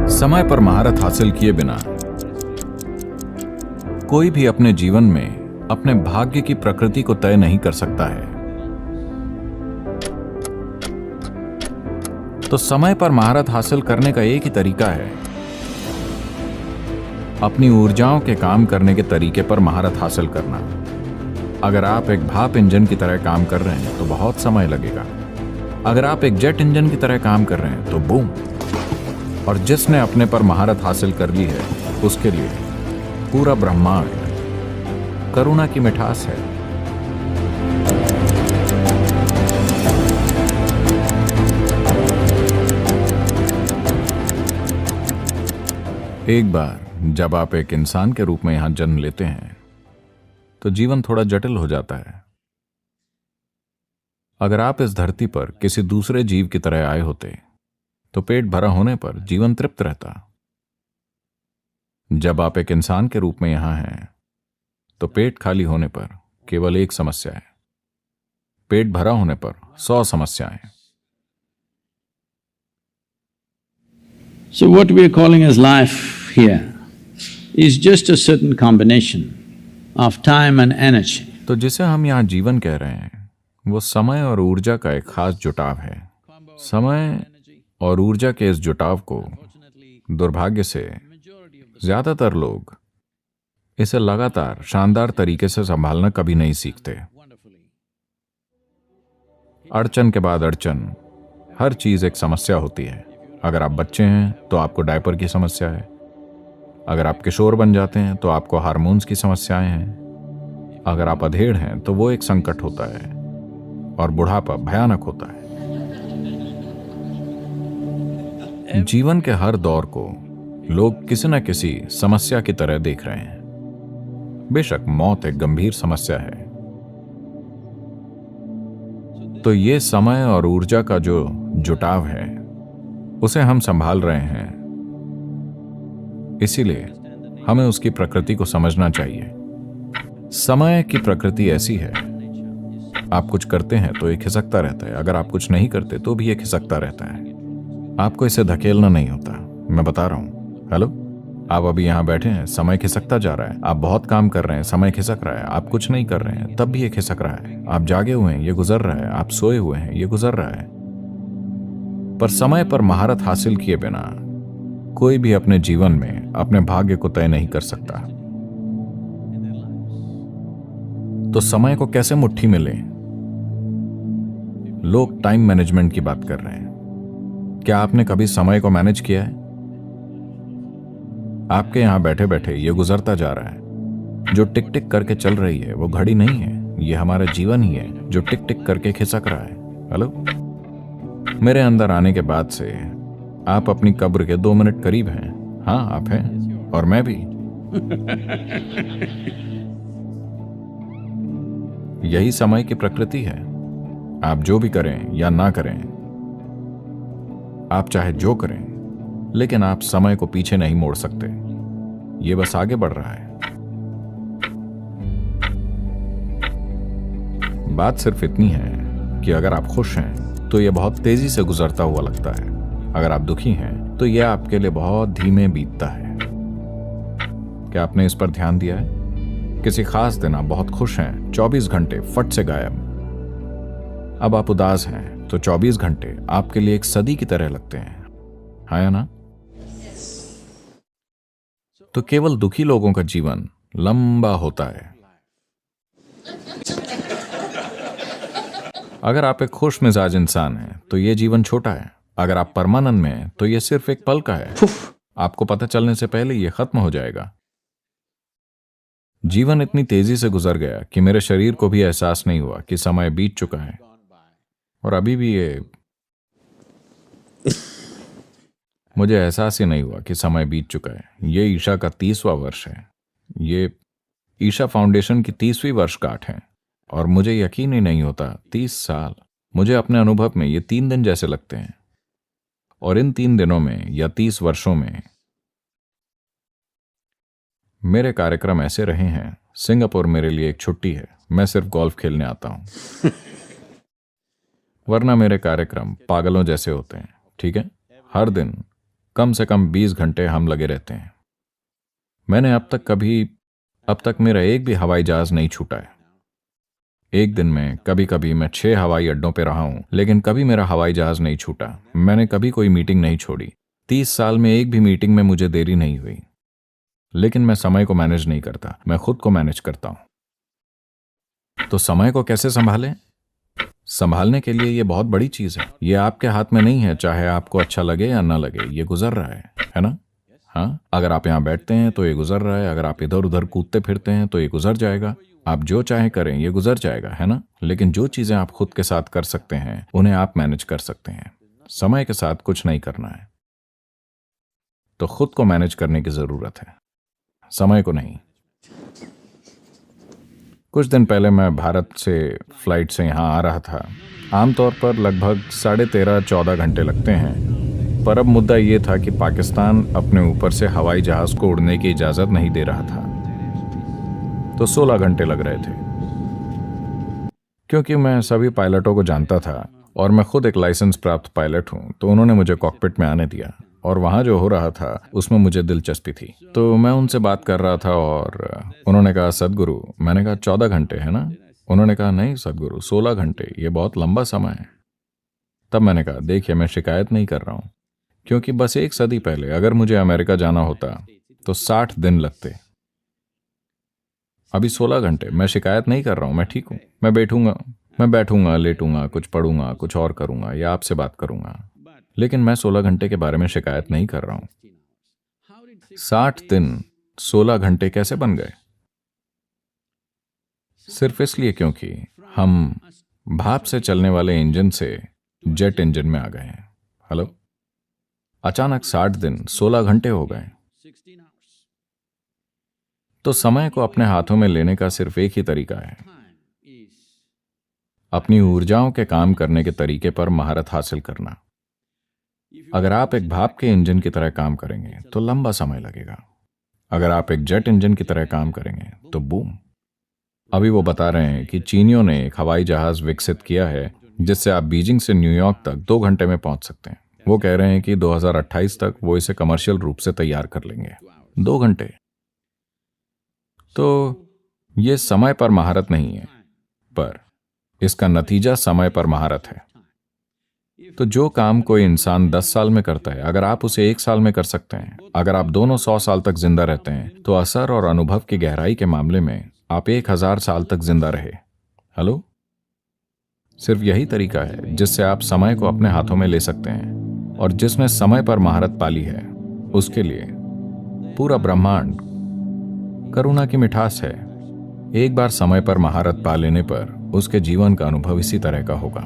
समय पर महारत हासिल किए बिना कोई भी अपने जीवन में अपने भाग्य की प्रकृति को तय नहीं कर सकता है। तो समय पर महारत हासिल करने का एक ही तरीका है, अपनी ऊर्जाओं के काम करने के तरीके पर महारत हासिल करना। अगर आप एक भाप इंजन की तरह काम कर रहे हैं तो बहुत समय लगेगा। अगर आप एक जेट इंजन की तरह काम कर रहे हैं तो बूम। और जिसने अपने पर महारत हासिल कर ली है उसके लिए पूरा ब्रह्मांड करुणा की मिठास है। एक बार जब आप एक इंसान के रूप में यहां जन्म लेते हैं तो जीवन थोड़ा जटिल हो जाता है। अगर आप इस धरती पर किसी दूसरे जीव की तरह आए होते तो पेट भरा होने पर जीवन तृप्त रहता। जब आप एक इंसान के रूप में यहां हैं तो पेट खाली होने पर केवल एक समस्या है, पेट भरा होने पर 100 समस्याएं। So what we are calling as life here is just a certain combination of time and energy. तो जिसे हम यहां जीवन कह रहे हैं वो समय और ऊर्जा का एक खास जुटाव है। समय और ऊर्जा के इस जुटाव को दुर्भाग्य से ज्यादातर लोग इसे लगातार शानदार तरीके से संभालना कभी नहीं सीखते। अड़चन के बाद अड़चन, हर चीज एक समस्या होती है। अगर आप बच्चे हैं तो आपको डायपर की समस्या है, अगर आप किशोर बन जाते हैं तो आपको हार्मोन्स की समस्याएं हैं, अगर आप अधेड़ हैं तो वो एक संकट होता है, और बुढ़ापा भयानक होता है। जीवन के हर दौर को लोग किसी न किसी समस्या की तरह देख रहे हैं। बेशक मौत एक गंभीर समस्या है। तो ये समय और ऊर्जा का जो जुटाव है उसे हम संभाल रहे हैं, इसीलिए हमें उसकी प्रकृति को समझना चाहिए। समय की प्रकृति ऐसी है, आप कुछ करते हैं तो ये खिसकता रहता है, अगर आप कुछ नहीं करते तो भी ये खिसकता रहता है। आपको इसे धकेलना नहीं होता, मैं बता रहा हूं। हेलो, आप अभी यहां बैठे हैं, समय खिसकता जा रहा है। आप बहुत काम कर रहे हैं, समय खिसक रहा है। आप कुछ नहीं कर रहे हैं तब भी ये खिसक रहा है। आप जागे हुए हैं, ये गुजर रहा है। आप सोए हुए हैं, ये गुजर रहा है। पर समय पर महारत हासिल किए बिना कोई भी अपने जीवन में अपने भाग्य को तय नहीं कर सकता। तो समय को कैसे मुट्ठी में लें? लोग टाइम मैनेजमेंट की बात कर रहे हैं। क्या आपने कभी समय को मैनेज किया है? आपके यहां बैठे बैठे ये गुजरता जा रहा है। जो टिक टिक करके चल रही है वो घड़ी नहीं है, ये हमारा जीवन ही है जो टिक टिक करके खिसक रहा है। हेलो, मेरे अंदर आने के बाद से आप अपनी कब्र के 2 मिनट करीब हैं। हाँ, आप हैं और मैं भी। यही समय की प्रकृति है। आप जो भी करें या ना करें, आप चाहे जो करें, लेकिन आप समय को पीछे नहीं मोड़ सकते। ये बस आगे बढ़ रहा है। बात सिर्फ इतनी है कि अगर आप खुश हैं तो यह बहुत तेजी से गुजरता हुआ लगता है। अगर आप दुखी हैं तो यह आपके लिए बहुत धीमे बीतता है। क्या आपने इस पर ध्यान दिया है? किसी खास दिन आप बहुत खुश हैं, 24 घंटे फट से गायब। अब आप उदास हैं तो 24 घंटे आपके लिए एक सदी की तरह लगते हैं, हाँ या ना? तो केवल दुखी लोगों का जीवन लंबा होता है। अगर आप एक खुश मिजाज इंसान हैं तो यह जीवन छोटा है। अगर आप परमानंद में हैं तो यह सिर्फ एक पल का है। आपको पता चलने से पहले यह खत्म हो जाएगा। जीवन इतनी तेजी से गुजर गया कि मेरे शरीर को भी एहसास नहीं हुआ कि समय बीत चुका है, और अभी भी मुझे एहसास ही नहीं हुआ कि समय बीत चुका है। ये ईशा का 30वां वर्ष है। ये ईशा फाउंडेशन की 30वीं वर्षगांठ है, और मुझे यकीन ही नहीं होता 30 साल। मुझे अपने अनुभव में ये 3 दिन जैसे लगते हैं, और इन 3 दिनों में या 30 वर्षों में मेरे कार्यक्रम ऐसे रहे हैं। सिंगापुर मेरे लिए एक छुट्टी है, मैं सिर्फ गोल्फ खेलने आता हूं। वरना मेरे कार्यक्रम पागलों जैसे होते हैं। ठीक है, हर दिन कम से कम 20 घंटे हम लगे रहते हैं। मैंने अब तक मेरा एक भी हवाई जहाज नहीं छूटा है। एक दिन में कभी कभी मैं 6 हवाई अड्डों पे रहा हूं, लेकिन कभी मेरा हवाई जहाज नहीं छूटा। मैंने कभी कोई मीटिंग नहीं छोड़ी। 30 साल में एक भी मीटिंग में मुझे देरी नहीं हुई। लेकिन मैं समय को मैनेज नहीं करता, मैं खुद को मैनेज करता हूं। तो समय को कैसे संभालें? संभालने के लिए ये बहुत बड़ी चीज है। ये आपके हाथ में नहीं है, चाहे आपको अच्छा लगे या ना लगे, ये गुजर रहा है ना? हाँ, अगर आप यहाँ बैठते हैं तो ये गुजर रहा है, अगर आप इधर उधर कूदते फिरते हैं तो ये गुजर जाएगा। आप जो चाहे करें, ये गुजर जाएगा, है ना? लेकिन जो चीजें आप खुद के साथ कर सकते हैं उन्हें आप मैनेज कर सकते हैं। समय के साथ कुछ नहीं करना है, तो खुद को मैनेज करने की जरूरत है, समय को नहीं। कुछ दिन पहले मैं भारत से फ्लाइट से यहाँ आ रहा था। आमतौर पर लगभग 13.5-14 घंटे लगते हैं, पर अब मुद्दा ये था कि पाकिस्तान अपने ऊपर से हवाई जहाज को उड़ने की इजाज़त नहीं दे रहा था, तो 16 घंटे लग रहे थे। क्योंकि मैं सभी पायलटों को जानता था और मैं खुद एक लाइसेंस प्राप्त पायलट हूँ, तो उन्होंने मुझे कॉकपिट में आने दिया और वहाँ जो हो रहा था उसमें मुझे दिलचस्पी थी। तो मैं उनसे बात कर रहा था और उन्होंने कहा, सदगुरु। मैंने कहा 14 घंटे है ना? उन्होंने कहा, नहीं सदगुरु, 16 घंटे, ये बहुत लंबा समय है। तब मैंने कहा, देखिए मैं शिकायत नहीं कर रहा हूँ, क्योंकि बस 1 सदी पहले अगर मुझे अमेरिका जाना होता तो 60 दिन लगते। अभी 16 घंटे। मैं शिकायत नहीं कर रहा हूँ, मैं ठीक हूँ। मैं बैठूंगा, लेटूंगा, कुछ पढ़ूंगा, कुछ और करूंगा या आपसे बात करूंगा, लेकिन मैं 16 घंटे के बारे में शिकायत नहीं कर रहा हूं। 60 दिन 16 घंटे कैसे बन गए? सिर्फ इसलिए क्योंकि हम भाप से चलने वाले इंजन से जेट इंजन में आ गए हैं। हेलो, अचानक 60 दिन 16 घंटे हो गए। तो समय को अपने हाथों में लेने का सिर्फ एक ही तरीका है, अपनी ऊर्जाओं के काम करने के तरीके पर महारत हासिल करना। अगर आप एक भाप के इंजन की तरह काम करेंगे तो लंबा समय लगेगा। अगर आप एक जेट इंजन की तरह काम करेंगे तो बूम। अभी वो बता रहे हैं कि चीनियों ने एक हवाई जहाज विकसित किया है जिससे आप बीजिंग से न्यूयॉर्क तक 2 घंटे में पहुंच सकते हैं। वो कह रहे हैं कि 2028 तक वो इसे कमर्शियल रूप से तैयार कर लेंगे। 2 घंटे। तो ये समय पर महारत नहीं है, पर इसका नतीजा समय पर महारत है। तो जो काम कोई इंसान 10 साल में करता है, अगर आप उसे 1 साल में कर सकते हैं, अगर आप दोनों 100 साल तक जिंदा रहते हैं, तो असर और अनुभव की गहराई के मामले में आप 1000 साल तक जिंदा रहे। हेलो, सिर्फ यही तरीका है जिससे आप समय को अपने हाथों में ले सकते हैं, और जिसने समय पर महारत पाली है उसके लिए पूरा ब्रह्मांड करुणा की मिठास है। एक बार समय पर महारत पा लेने पर उसके जीवन का अनुभव इसी तरह का होगा।